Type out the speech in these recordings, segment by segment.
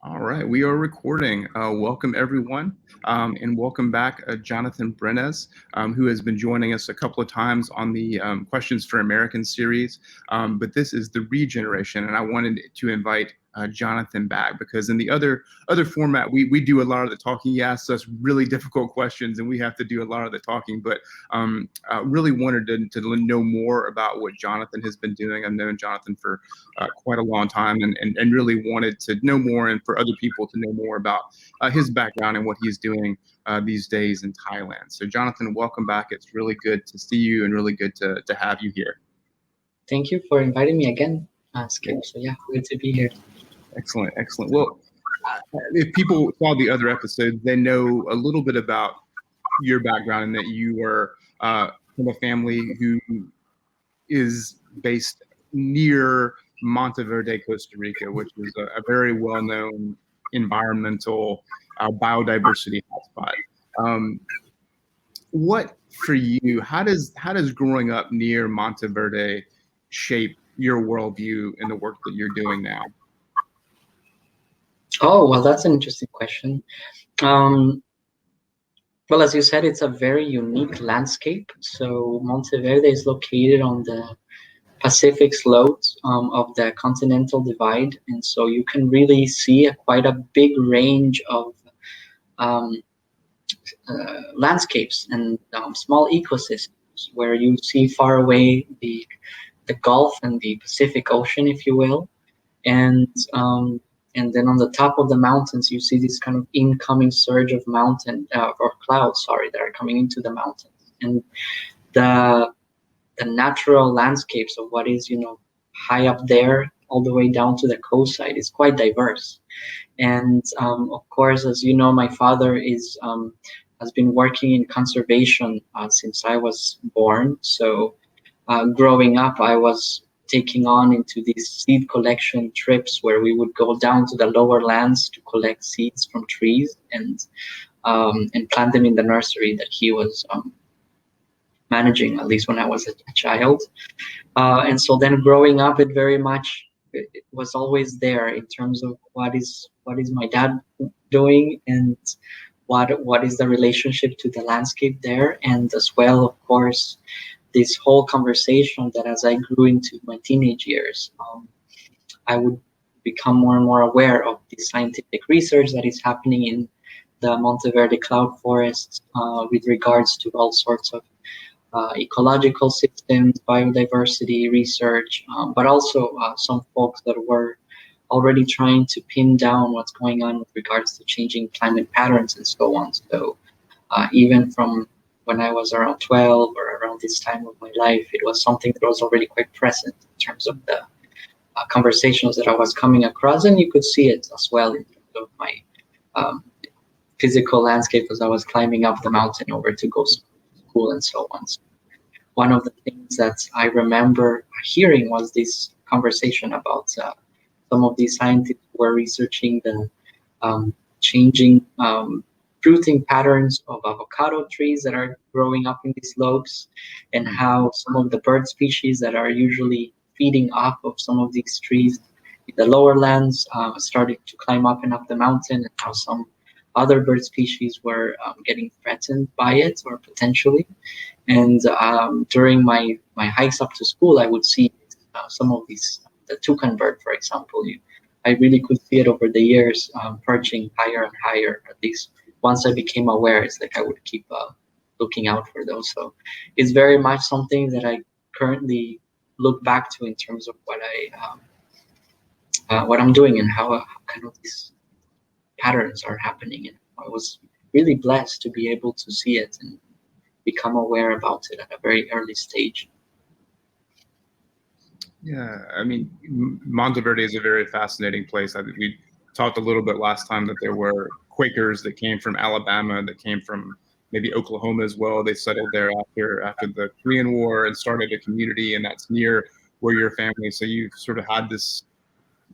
All right, we are recording. Welcome everyone, and welcome back Jonanthan Brenes, who has been joining us a couple of times on the Questions for Americans series. But this is the RēGeneration, and I wanted to invite Jonanthan back because in the other format, we do a lot of the talking. He asks us really difficult questions, and we have to do a lot of the talking. But really wanted to know more about what Jonanthan has been doing. I've known Jonanthan for quite a long time, and really wanted to know more, and for other people to know more about his background and what he's doing these days in Thailand. So Jonanthan, welcome back. It's really good to see you and really good to have you here. Thank you for inviting me again, Skip. So yeah, good to be here. Excellent, excellent. Well, if people saw the other episodes, they know a little bit about your background and that you are from a family who is based near Monteverde, Costa Rica, which is a very well-known environmental biodiversity hotspot. What for you? How does growing up near Monteverde shape your worldview and the work that you're doing now? Oh, well, that's an interesting question. Well, as you said, it's a very unique landscape. So Monteverde is located on the Pacific slopes of the continental divide, and so you can really see quite a big range of landscapes and small ecosystems where you see far away the Gulf and the Pacific Ocean, if you will, and then on the top of the mountains you see this kind of incoming surge of clouds, that are coming into the mountains, and the natural landscapes of what is high up there all the way down to the coast side is quite diverse. And of course, as you know, my father has been working in conservation since I was born. So growing up, I was taking on into these seed collection trips where we would go down to the lower lands to collect seeds from trees and plant them in the nursery that he was managing, at least when I was a child. And so then growing up, it was always there in terms of what is my dad doing and what is the relationship to the landscape there, and as well, of course, this whole conversation that as I grew into my teenage years, I would become more and more aware of the scientific research that is happening in the Monteverde cloud forests with regards to all sorts of ecological systems, biodiversity research, but also some folks that were already trying to pin down what's going on with regards to changing climate patterns and so on. So even from when I was around 12 or around this time of my life, it was something that was already quite present in terms of the conversations that I was coming across, and you could see it as well in terms of my physical landscape as I was climbing up the mountain over to go to school and so on. So one of the things that I remember hearing was this conversation about some of these scientists who were researching the changing fruiting patterns of avocado trees that are growing up in these slopes, and how some of the bird species that are usually feeding off of some of these trees in the lower lands started to climb up and up the mountain, and how some other bird species were getting threatened by it, or potentially. And during my hikes up to school, I would see some of these, the toucan bird, for example. I really could see it over the years perching higher and higher. At least once I became aware, it's like I would keep looking out for those. So it's very much something that I currently look back to in terms of what I'm doing and how kind of these patterns are happening. And I was really blessed to be able to see it and become aware about it at a very early stage. Yeah, I mean, Monteverde is a very fascinating place. I think we talked a little bit last time that there were Quakers that came from Alabama, that came from maybe Oklahoma as well. They settled there after the Korean War and started a community, and that's near where your family. So you've sort of had this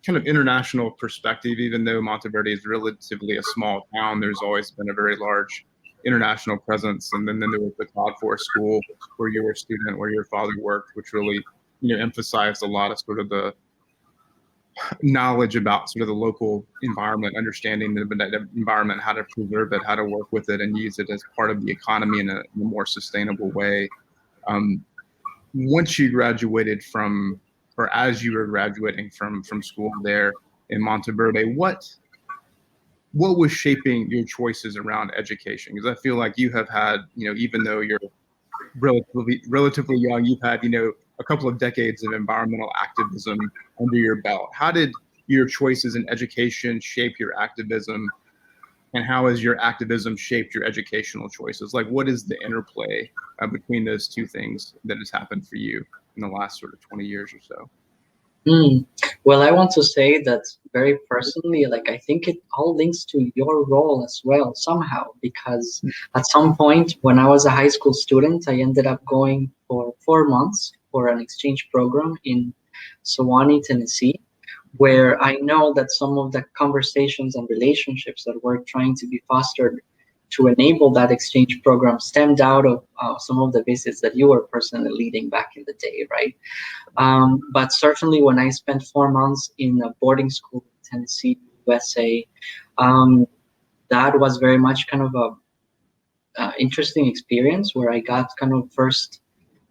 kind of international perspective, even though Monteverde is relatively a small town. There's always been a very large international presence. And then there was the Cloud Forest School where you were a student, where your father worked, which really emphasized a lot of sort of the knowledge about sort of the local environment, understanding the environment, how to preserve it, how to work with it, and use it as part of the economy in a more sustainable way. Once you graduated from, or as you were graduating from school there in Monteverde, what was shaping your choices around education? Because I feel like you have had, even though you're relatively young, you've had, a couple of decades of environmental activism under your belt. How did your choices in education shape your activism, and how has your activism shaped your educational choices? Like, what is the interplay between those two things that has happened for you in the last sort of 20 years or so? Well, I want to say that very personally, like, I think it all links to your role as well somehow, because at some point when I was a high school student, I ended up going for 4 months for an exchange program in Sewanee, Tennessee, where I know that some of the conversations and relationships that were trying to be fostered to enable that exchange program stemmed out of some of the visits that you were personally leading back in the day, right? But certainly when I spent 4 months in a boarding school in Tennessee, USA, that was very much kind of a interesting experience where I got kind of first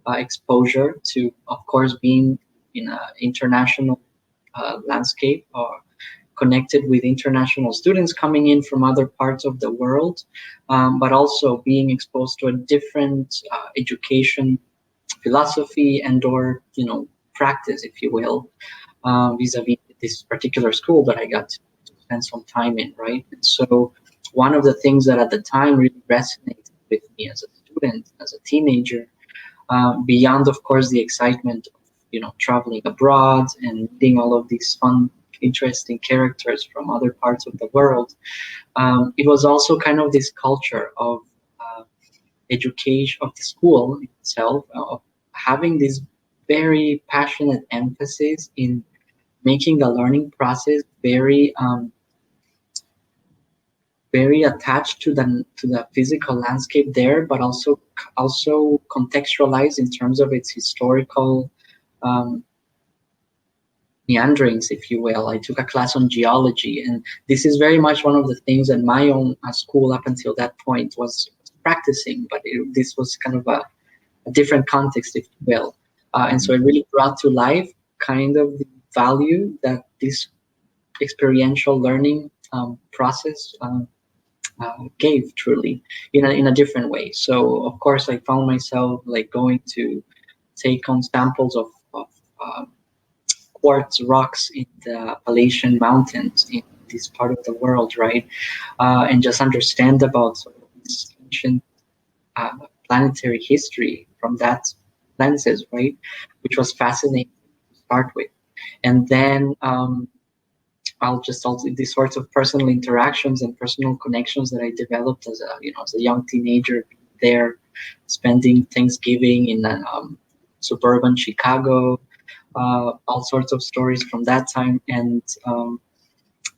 exposure to, of course, being in an international landscape, or connected with international students coming in from other parts of the world, but also being exposed to a different education philosophy and or practice, if you will, vis-a-vis this particular school that I got to spend some time in, right? And so one of the things that at the time really resonated with me as a student, as a teenager, beyond of course the excitement of traveling abroad and meeting all of these fun, interesting characters from other parts of the world, it was also kind of this culture of education, of the school itself, of having this very passionate emphasis in making the learning process very very attached to the physical landscape there, but also contextualized in terms of its historical meanderings, if you will. I took a class on geology, and this is very much one of the things that my own school up until that point was practicing, but this was kind of a different context, if you will. And so it really brought to life kind of the value that this experiential learning process gave, truly, in a different way. So of course I found myself like going to take on samples of quartz rocks in the Appalachian Mountains in this part of the world, right? And just understand about sort of this ancient planetary history from that lenses, right? Which was fascinating to start with. And then I'll just also these sorts of personal interactions and personal connections that I developed as a young teenager there, spending Thanksgiving in suburban Chicago, all sorts of stories from that time. And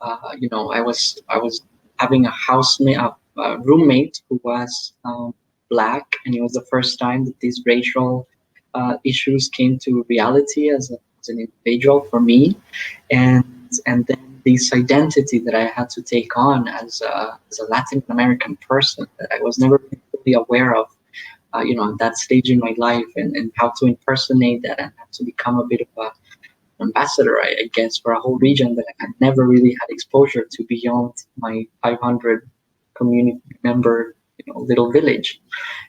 I was having a housemate, a roommate who was Black, and it was the first time that these racial issues came to reality as an individual for me, and then this identity that I had to take on as a Latin American person that I was never really aware of, at that stage in my life, and how to impersonate that and how to become a bit of an ambassador, I guess, for a whole region that I had never really had exposure to beyond my 500 community member, little village.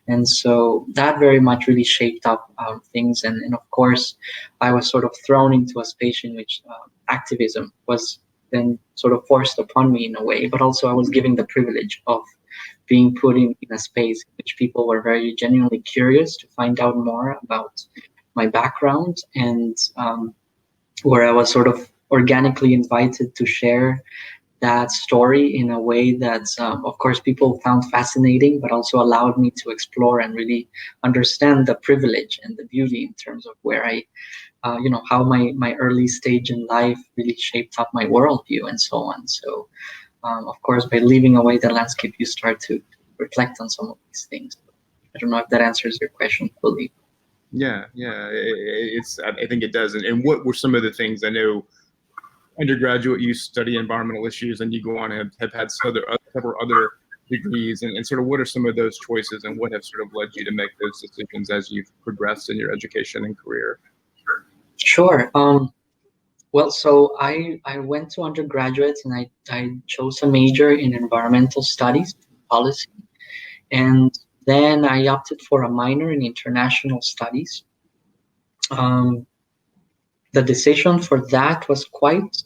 And so that very much really shaped up things. And of course, I was sort of thrown into a space in which activism was then sort of forced upon me in a way, but also I was given the privilege of being put in a space in which people were very genuinely curious to find out more about my background, and where I was sort of organically invited to share that story in a way that, of course, people found fascinating, but also allowed me to explore and really understand the privilege and the beauty in terms of where I, how my early stage in life really shaped up my worldview and so on. So, of course, by leaving away the landscape, you start to reflect on some of these things. I don't know if that answers your question fully. Yeah, I think it does. And what were some of the things? I know undergraduate, you study environmental issues, and you go on and have had several other degrees, and sort of what are some of those choices, and what have sort of led you to make those decisions as you've progressed in your education and career? Sure. Well, so I went to undergraduate and I chose a major in environmental studies, policy, and then I opted for a minor in international studies. The decision for that was quite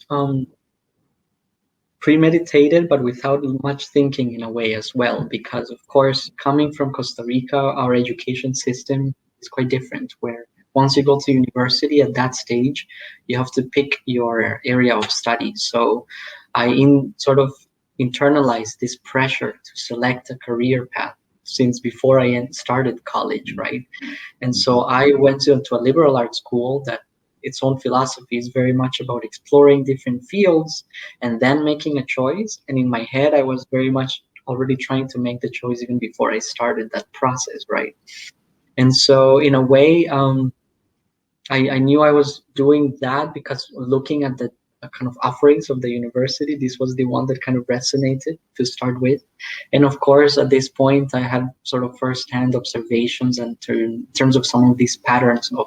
premeditated, but without much thinking in a way as well, because of course, coming from Costa Rica, our education system is quite different, where once you go to university at that stage, you have to pick your area of study. So I sort of internalized this pressure to select a career path since before I started college, right? And so I went to a liberal arts school that its own philosophy is very much about exploring different fields and then making a choice. And in my head, I was very much already trying to make the choice even before I started that process, right? And so in a way, I knew I was doing that because looking at the kind of offerings of the university, this was the one that kind of resonated to start with. And of course, at this point, I had sort of first-hand observations in terms of some of these patterns of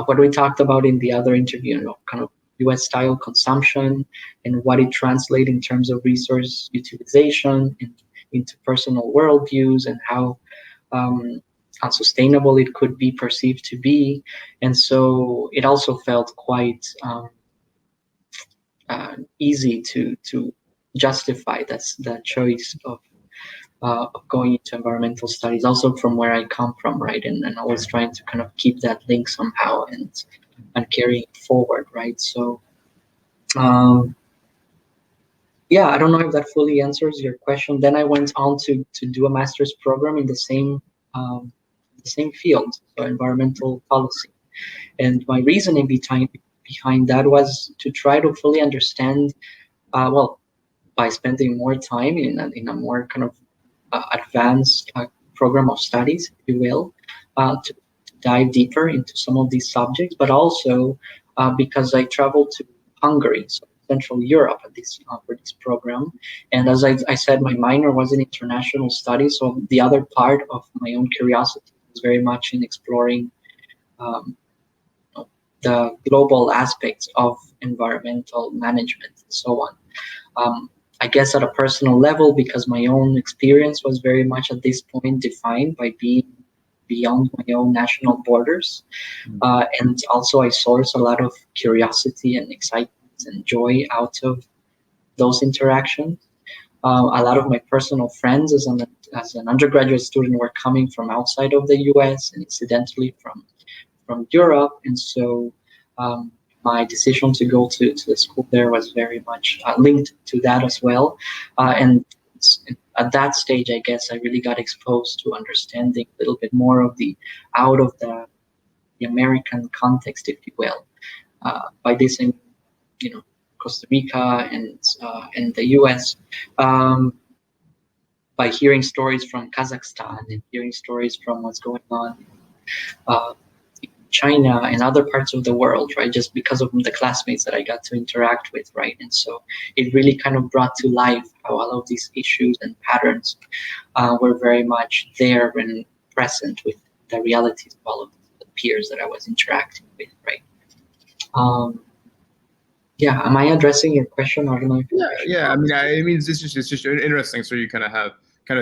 what we talked about in the other interview, kind of US-style consumption and what it translates in terms of resource utilization and into personal worldviews and how unsustainable it could be perceived to be. And so it also felt quite easy to justify that choice of going into environmental studies, also from where I come from, right? And always trying to kind of keep that link somehow and carry it forward, right? So yeah, I don't know if that fully answers your question. Then I went on to do a master's program in the same field, so environmental policy. And my reasoning behind that was to try to fully understand, well, by spending more time in a more kind of advanced program of studies, if you will, to dive deeper into some of these subjects, but also because I traveled to Hungary, so Central Europe, for this program. And as I said, my minor was in international studies, so the other part of my own curiosity was very much in exploring the global aspects of environmental management and so on. I guess at a personal level, because my own experience was very much at this point defined by being beyond my own national borders. And also I source a lot of curiosity and excitement and joy out of those interactions. A lot of my personal friends as an undergraduate student were coming from outside of the US and incidentally from Europe. And so my decision to go to the school there was very much linked to that as well. And at that stage, I guess I really got exposed to understanding a little bit more of out of the American context, if you will. By this, I mean, Costa Rica and the US. By hearing stories from Kazakhstan and hearing stories from what's going on China and other parts of the world, right? Just because of the classmates that I got to interact with, right? And so it really kind of brought to life how all of these issues and patterns were very much there and present with the realities of all of the peers that I was interacting with, right? Yeah, am I addressing your question? I don't know if yeah. I mean, it's just interesting. So you kind of have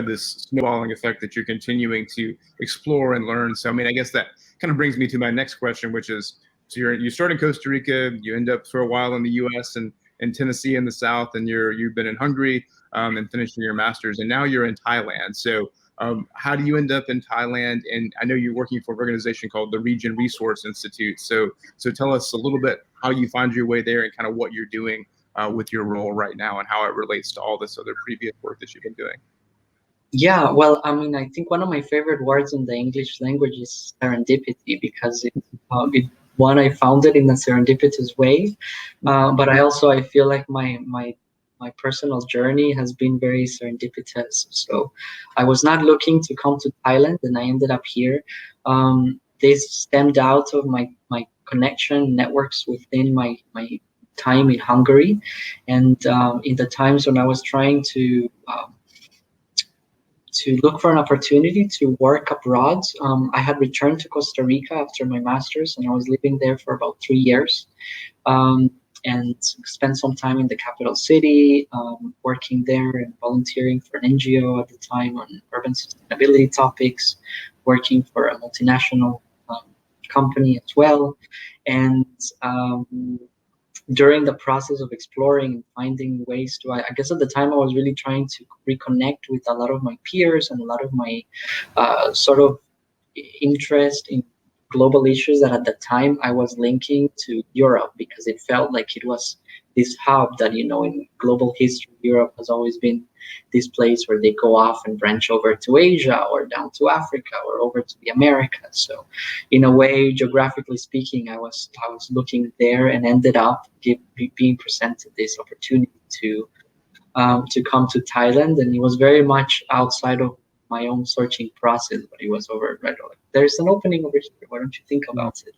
this snowballing effect that you're continuing to explore and learn. So I mean, I guess that kind of brings me to my next question, which is, so you start in Costa Rica, you end up for a while in the U.S. and in Tennessee in the South, and you've been in Hungary and finishing your master's, and now you're in Thailand. So how do you end up in Thailand? And I know you're working for an organization called the Region Resource Institute. So tell us a little bit how you find your way there and kind of what you're doing with your role right now and how it relates to all this other previous work that you've been doing. Yeah, well, I mean, I think one of my favorite words in the English language is serendipity, because one, I found it in a serendipitous way, but I feel like my personal journey has been very serendipitous. So I was not looking to come to Thailand, and I ended up here. This stemmed out of my connection networks within my time in Hungary, and in the times when I was trying to look for an opportunity to work abroad. I had returned to Costa Rica after my master's, and I was living there for about 3 years, and spent some time in the capital city, working there and volunteering for an NGO at the time on urban sustainability topics, working for a multinational company as well. And during the process of exploring and finding ways to, I guess at the time I was really trying to reconnect with a lot of my peers and a lot of my sort of interest in global issues that at the time I was linking to Europe, because it felt like it was this hub that, in global history, Europe has always been this place where they go off and branch over to Asia or down to Africa or over to the Americas. So in a way, geographically speaking, I was looking there and ended up being presented this opportunity to come to Thailand, and it was very much outside of my own searching process, but it was over, right? Like, there's an opening over here. Why don't you think about it?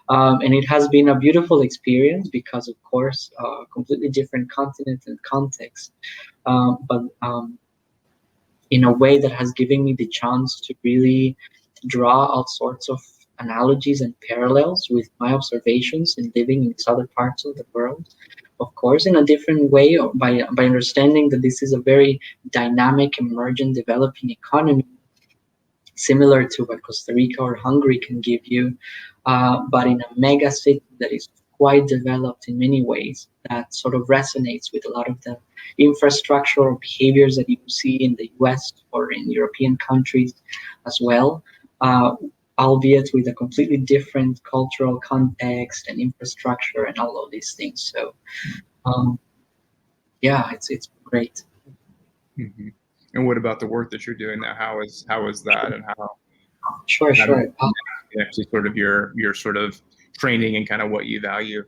And it has been a beautiful experience because, of course, completely different continent and context, but in a way that has given me the chance to really draw all sorts of analogies and parallels with my observations in living in these other parts of the world. Of course, in a different way, by understanding that this is a very dynamic, emergent, developing economy, similar to what Costa Rica or Hungary can give you, but in a mega city that is quite developed in many ways, that sort of resonates with a lot of the infrastructural behaviors that you see in the US or in European countries as well, albeit with a completely different cultural context and infrastructure and all of these things. So, yeah, it's great. Mm-hmm. And what about the work that you're doing now? How is that, and how? Sure. Actually, sort of your sort of training and kind of what you value.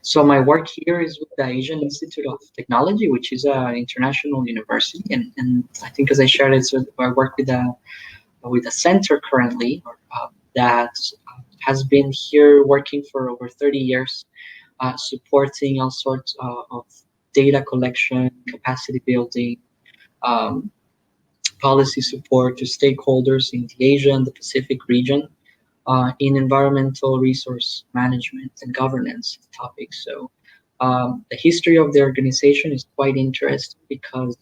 So my work here is with the Asian Institute of Technology, which is an international university, and I think, as I shared it, so I work with a center currently that has been here working for over 30 years, supporting all sorts of data collection, capacity building, policy support to stakeholders in the Asia and the Pacific region, in environmental resource management and governance topics. So the history of the organization is quite interesting because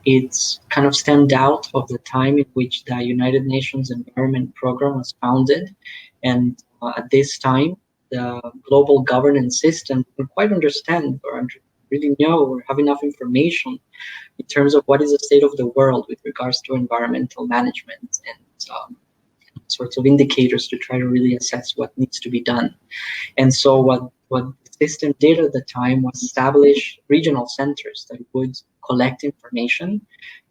it's kind of stemmed out of the time in which the United Nations Environment Program was founded. And at this time, the global governance system didn't quite understand or really know or have enough information in terms of what is the state of the world with regards to environmental management and sorts of indicators to try to really assess what needs to be done. And so what the system did at the time was establish regional centers that would collect information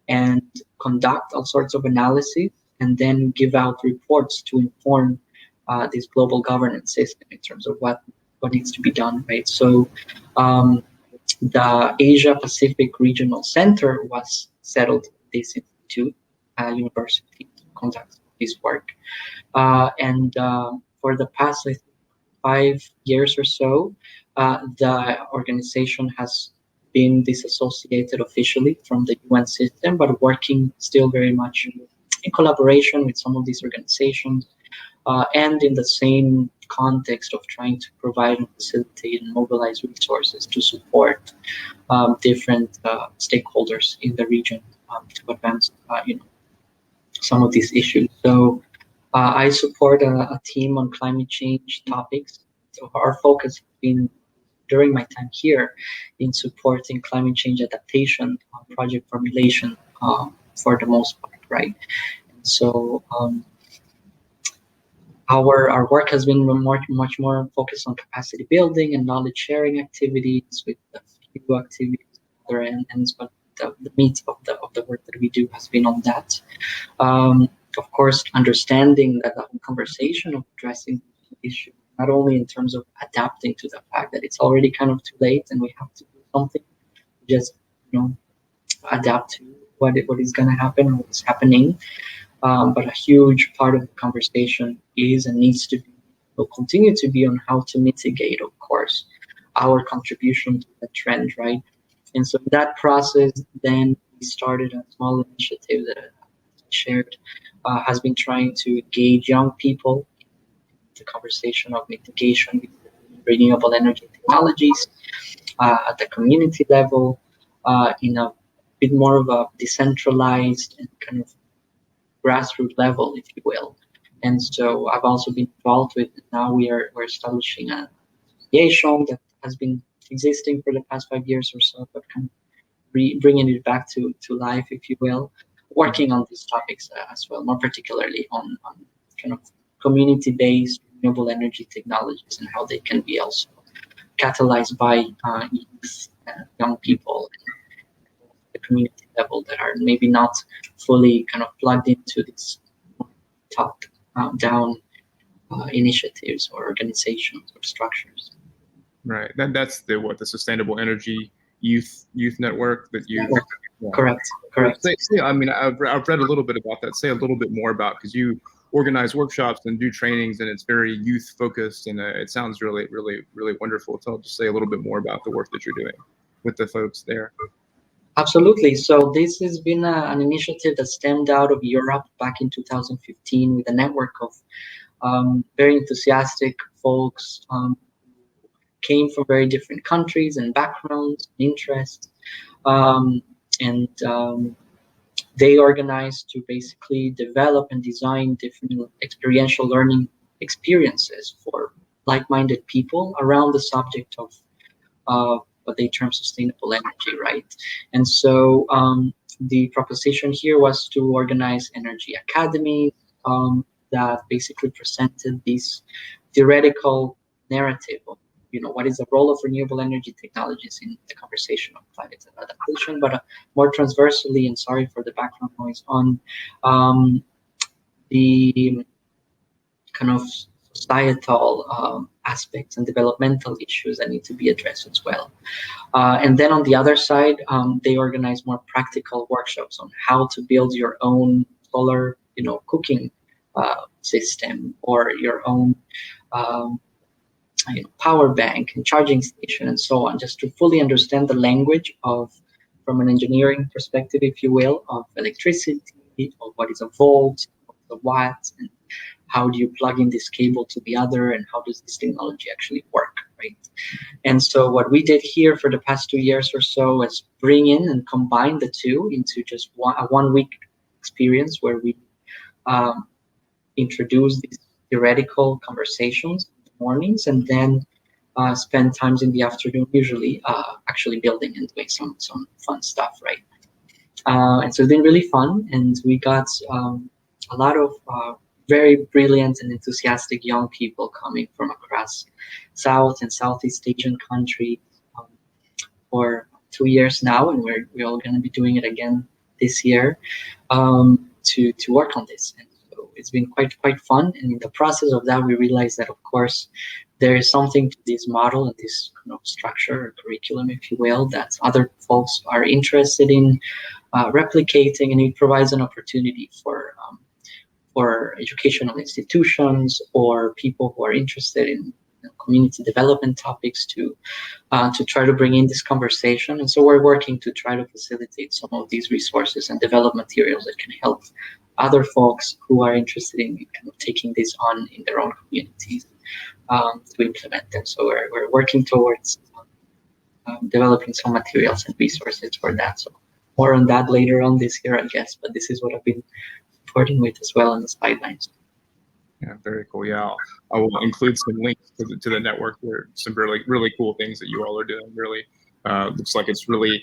and conduct all sorts of analyses and then give out reports to inform this global governance system in terms of what needs to be done, right? So the Asia Pacific Regional Center was settled at this institute, university, to conduct this work. And for the past 5 years or so, the organization has been disassociated officially from the UN system, but working still very much in collaboration with some of these organizations, and in the same context of trying to provide and facilitate and mobilize resources to support different stakeholders in the region to advance, some of these issues. So I support a team on climate change topics. So our focus has been, during my time here, in supporting climate change adaptation project formulation for the most part, right? And so our work has been much more focused on capacity building and knowledge sharing activities, with a few activities on other ends, but the meat of the work that we do has been on that. Of course, understanding that the conversation of addressing the issue, not only in terms of adapting to the fact that it's already kind of too late and we have to do something, just adapt to what is going to happen, what's happening. But a huge part of the conversation is and needs to be will continue to be on how to mitigate, of course, our contribution to the trend, right? And so that process, then we started a small initiative that I shared, has been trying to engage young people in the conversation of mitigation with renewable energy technologies at the community level, in a bit more of a decentralized and kind of grassroots level, if you will. And so I've also been involved with, now we're establishing an association that has been existing for the past 5 years or so, but kind of bringing it back to life, if you will, working on these topics as well, more particularly on kind of community-based renewable energy technologies and how they can be also catalyzed by youth, young people, and the community level that are maybe not fully kind of plugged into these top down initiatives or organizations or structures. Right. That's the Sustainable Energy Youth Network that you. Network. Yeah. Correct. I mean, I've read a little bit about that. Say a little bit more about, because you organize workshops and do trainings, and it's very youth focused, and it sounds really, really, really wonderful. So I'll just say a little bit more about the work that you're doing with the folks there. Absolutely. So this has been an initiative that stemmed out of Europe back in 2015 with a network of very enthusiastic folks, came from very different countries and backgrounds, interests, and they organized to basically develop and design different experiential learning experiences for like-minded people around the subject of what they term sustainable energy, right? And so the proposition here was to organize energy academies that basically presented this theoretical narrative of, what is the role of renewable energy technologies in the conversation of climate adaptation, but more transversally, and sorry for the background noise, on the kind of societal aspects and developmental issues that need to be addressed as well. And then on the other side, they organize more practical workshops on how to build your own solar, cooking system, or your own power bank and charging station and so on, just to fully understand the language of, from an engineering perspective, if you will, of electricity, of what is a volt, what is a watt, and how do you plug in this cable to the other, and how does this technology actually work, right? And so what we did here for the past 2 years or so is bring in and combine the two into just a 1 week experience where we introduce these theoretical conversations in the mornings, and then spend times in the afternoon, usually actually building and doing some fun stuff, right? And so it's been really fun, and we got a lot of very brilliant and enthusiastic young people coming from across South and Southeast Asian countries for 2 years now, and we're all going to be doing it again this year to work on this. And so it's been quite fun. And in the process of that, we realized that, of course, there is something to this model and this kind of structure or curriculum, if you will, that other folks are interested in replicating, and it provides an opportunity for educational institutions or people who are interested in community development topics to try to bring in this conversation. And so we're working to try to facilitate some of these resources and develop materials that can help other folks who are interested in kind of taking this on in their own communities to implement them. So we're working towards developing some materials and resources for that. So more on that later on this year, I guess, but this is what I've been supporting with as well on the sidelines. Yeah, very cool. Yeah, I will include some links to the network. There are some really cool things that you all are doing. Really looks like it's really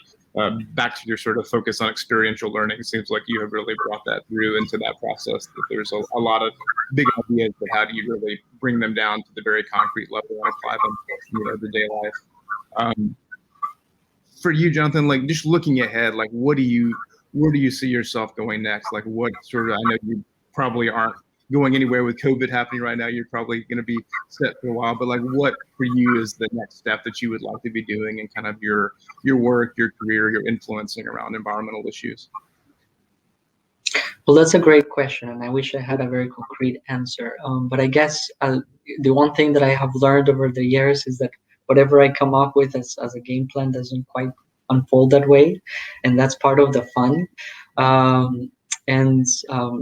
back to your sort of focus on experiential learning. It seems like you have really brought that through into that process. That there's a lot of big ideas, but how do you really bring them down to the very concrete level and apply them to everyday life? For you, Jonathan, like just looking ahead, like where do you see yourself going next? Like what sort of, I know you probably aren't going anywhere with COVID happening right now. You're probably going to be set for a while, but like what for you is the next step that you would like to be doing in kind of your work, your career, your influencing around environmental issues? Well, that's a great question, and I wish I had a very concrete answer. But I guess the one thing that I have learned over the years is that whatever I come up with as a game plan doesn't quite unfold that way, and that's part of the fun.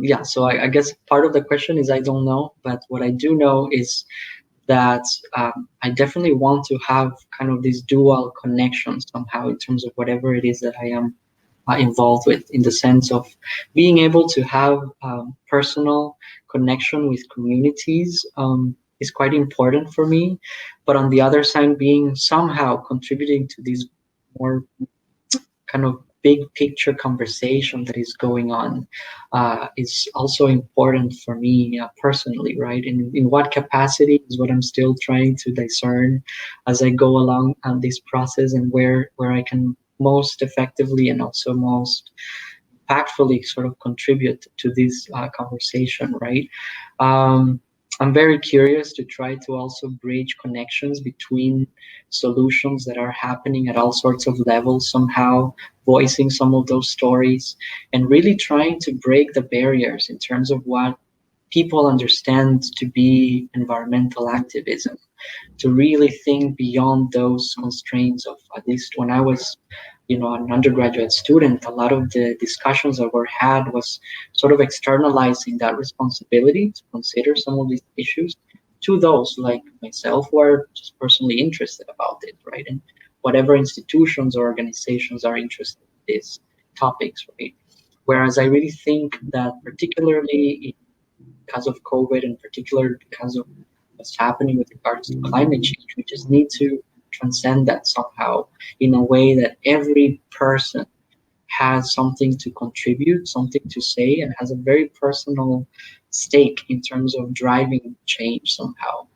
Yeah, so I guess part of the question is I don't know, but what I do know is that I definitely want to have kind of this dual connection somehow in terms of whatever it is that I am involved with, in the sense of being able to have personal connection with communities is quite important for me. But on the other side, being somehow contributing to this more kind of big picture conversation that is going on is also important for me personally, right? In what capacity is what I'm still trying to discern as I go along on this process, and where I can most effectively and also most impactfully sort of contribute to this conversation, right? Um, I'm very curious to try to also bridge connections between solutions that are happening at all sorts of levels, somehow voicing some of those stories, and really trying to break the barriers in terms of what people understand to be environmental activism, to really think beyond those constraints of, at least when I was, an undergraduate student, a lot of the discussions that were had was sort of externalizing that responsibility to consider some of these issues to those like myself who are just personally interested about it, right? And whatever institutions or organizations are interested in these topics, right? Whereas I really think that particularly because of COVID, and particularly because of what's happening with regards to climate change, we just need to transcend that somehow in a way that every person has something to contribute, something to say, and has a very personal stake in terms of driving change somehow.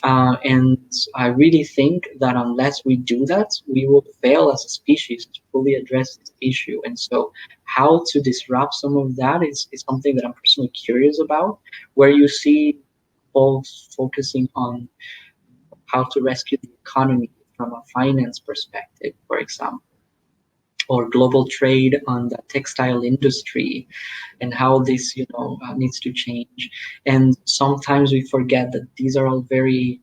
And I really think that unless we do that, we will fail as a species to fully address this issue. And so, how to disrupt some of that is something that I'm personally curious about, where you see both focusing on how to rescue the economy from a finance perspective, for example, or global trade on the textile industry, and how this needs to change. And sometimes we forget that these are all very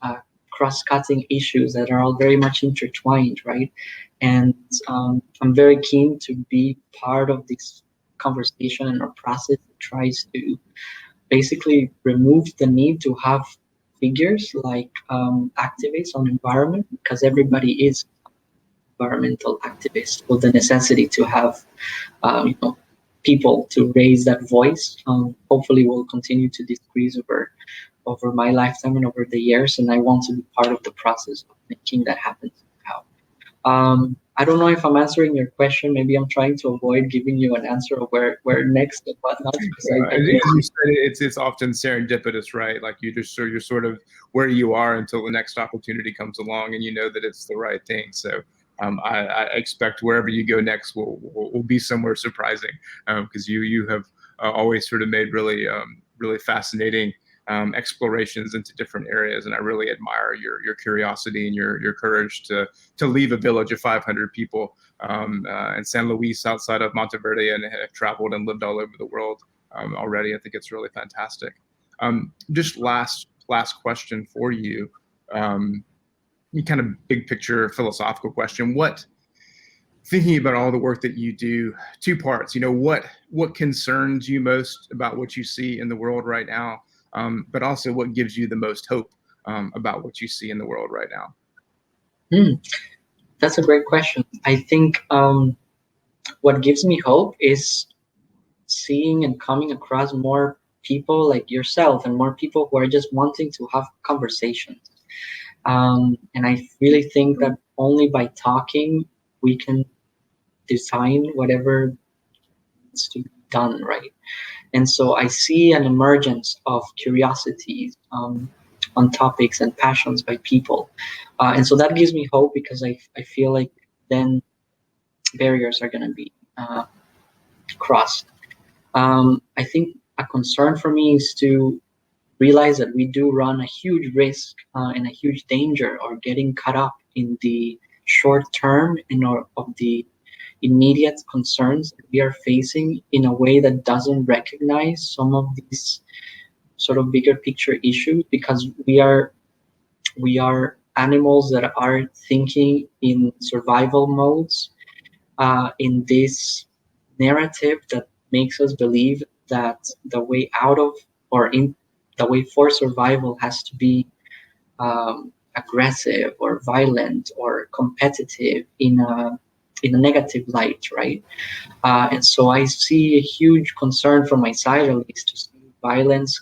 uh, cross-cutting issues that are all very much intertwined, right? And I'm very keen to be part of this conversation and a process that tries to basically remove the need to have figures like activists on environment, because everybody is environmental activists. So the necessity to have people to raise that voice hopefully will continue to decrease over my lifetime and over the years, and I want to be part of the process of making that happen somehow. I don't know if I'm answering your question. Maybe I'm trying to avoid giving you an answer of where next and whatnot, because I As do. you said, it's often serendipitous, right? Like you're sort of where you are until the next opportunity comes along, and you know that it's the right thing. So I expect wherever you go next will be somewhere surprising, because you have always sort of made really fascinating explorations into different areas, and I really admire your curiosity and your courage to leave a village of 500 people in San Luis outside of Monteverde, and have traveled and lived all over the world already. I think it's really fantastic. Just last question for you. You kind of big picture philosophical question. Thinking about all the work that you do, two parts, what concerns you most about what you see in the world right now, but also what gives you the most hope about what you see in the world right now? That's a great question. I think what gives me hope is seeing and coming across more people like yourself, and more people who are just wanting to have conversations. And I really think that only by talking we can design whatever needs to be done, right? And so I see an emergence of curiosities on topics and passions by people. And so that gives me hope, because I feel like then barriers are going to be crossed. I think a concern for me is to realize that we do run a huge risk and a huge danger of getting caught up in the short term of the immediate concerns that we are facing in a way that doesn't recognize some of these sort of bigger picture issues, because we are animals that are thinking in survival modes, in this narrative that makes us believe that the way out of, or in the way for survival, has to be aggressive or violent or competitive in a negative light, right? And so I see a huge concern from my side, at least, to see violence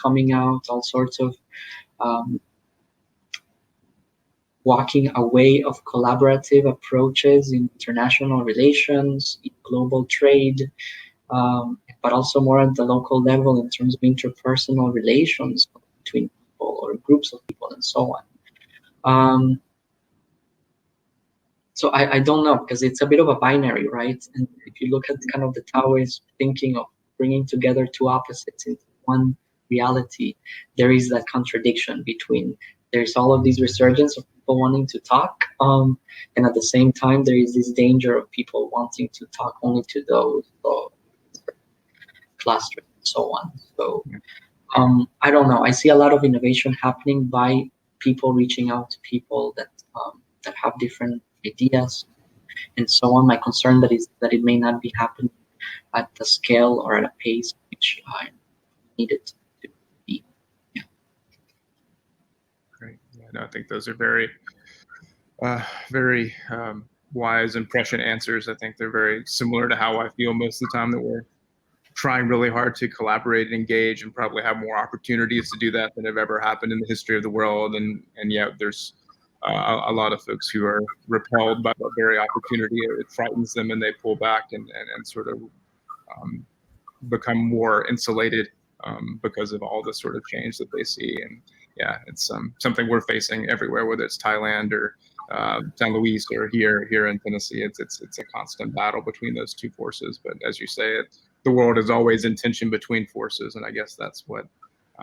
coming out, all sorts of walking away of collaborative approaches in international relations, in global trade, but also more at the local level in terms of interpersonal relations between people or groups of people and so on. So I don't know, because it's a bit of a binary, right? And if you look at kind of the Taoist thinking of bringing together two opposites into one reality, there is that contradiction between, there's all of these resurgence of people wanting to talk, and at the same time there is this danger of people wanting to talk only to those clusters and so on. So I don't know. I see a lot of innovation happening by people reaching out to people that have different ideas and so on. My concern is that it may not be happening at the scale or at a pace which I needed to be. Yeah. Great. Yeah, no, I think those are very, very wise and prescient answers. I think they're very similar to how I feel most of the time, that we're trying really hard to collaborate and engage, and probably have more opportunities to do that than have ever happened in the history of the world. And yet there's a lot of folks who are repelled by that very opportunity. It frightens them, and they pull back and sort of become more insulated because of all the sort of change that they see. And yeah, it's something we're facing everywhere, whether it's Thailand or San Luis or here in Tennessee. It's a constant battle between those two forces. But as you say, the world is always in tension between forces, and I guess that's what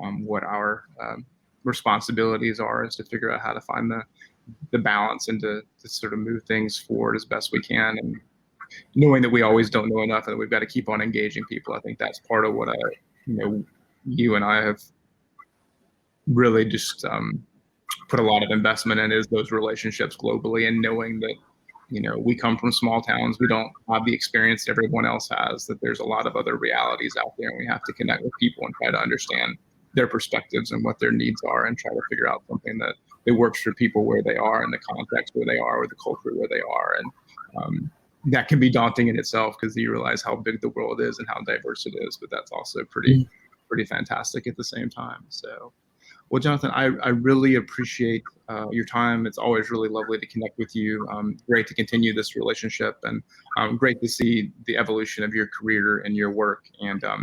our responsibilities are, is to figure out how to find the balance and to sort of move things forward as best we can, and knowing that we always don't know enough and that we've got to keep on engaging people. I think that's part of what you and I have really just put a lot of investment in, is those relationships globally, and knowing that we come from small towns, we don't have the experience that everyone else has, that there's a lot of other realities out there, and we have to connect with people and try to understand their perspectives and what their needs are, and try to figure out something that works for people where they are, in the context where they are, or the culture where they are. And that can be daunting in itself, because you realize how big the world is and how diverse it is, but that's also pretty fantastic at the same time. So, well, Jonathan, I really appreciate your time. It's always really lovely to connect with you. Great to continue this relationship, and great to see the evolution of your career and your work. And I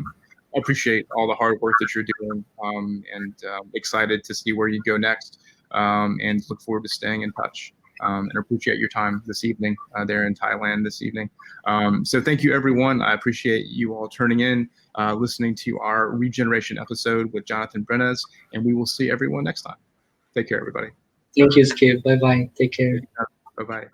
appreciate all the hard work that you're doing, and excited to see where you go next, and look forward to staying in touch. And appreciate your time this evening there in Thailand this evening. So thank you, everyone. I appreciate you all turning in, listening to our RēGeneration episode with Jonanthan Brenes, and we will see everyone next time. Take care, everybody. Thank you, Skip. Bye-bye. Take care. Bye-bye.